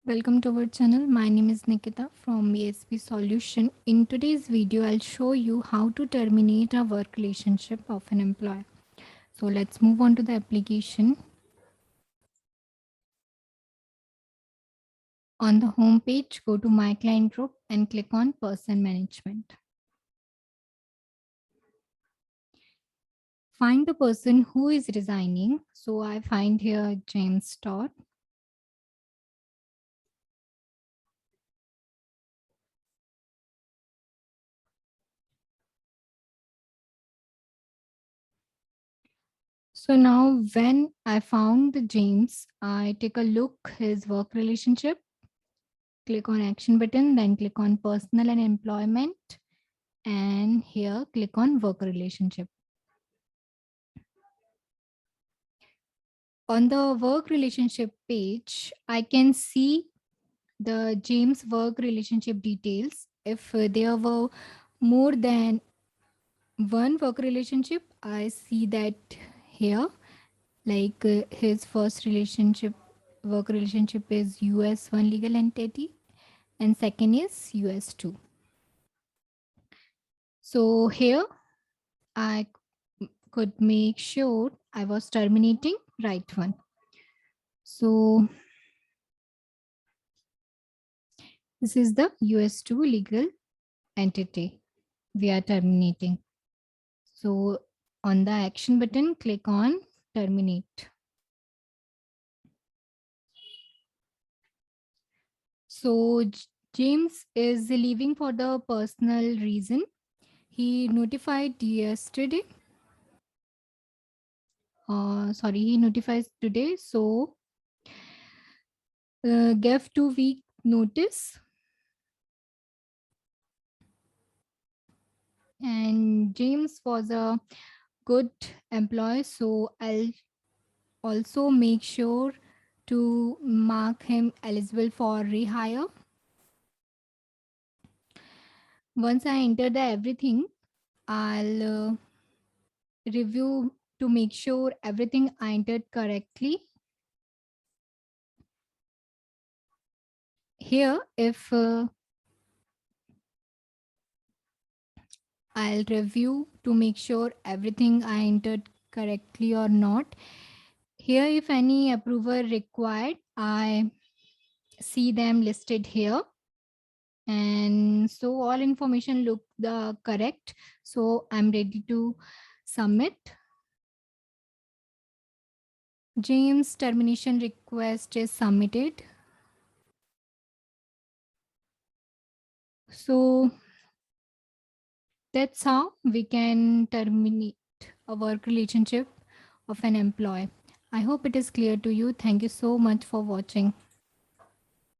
Welcome to our channel. My name is Nikita from ESP Solution. In today's video, I'll show you how to terminate a work relationship of an employee. So let's move on to the application. On the home page, go to My Client Group and click on Person Management. Find the person who is resigning. So I find here James Todd. So now when I found the James, I take a look his work relationship, click on action button, then click on personal and employment, and here click on work relationship. On the work relationship page, I can see the James work relationship details. If there were more than one work relationship, I see that here, like his first work relationship is US1 legal entity and second is US2. So here I could make sure I was terminating right one. So this is the US2 legal entity we are terminating. So on the action button, click on terminate. So James is leaving for the personal reason. He notified yesterday. He notifies today. So give 2-week notice. And James was a good employee. So I'll also make sure to mark him eligible for rehire. Once I enter the everything, I'll review to make sure everything I entered correctly. Here, if I'll review to make sure everything I entered correctly or not. Here, if any approval required, I see them listed here. And so all information look the correct. So I'm ready to submit. James termination request is submitted. So that's how we can terminate a work relationship of an employee. I hope it is clear to you. Thank you so much for watching.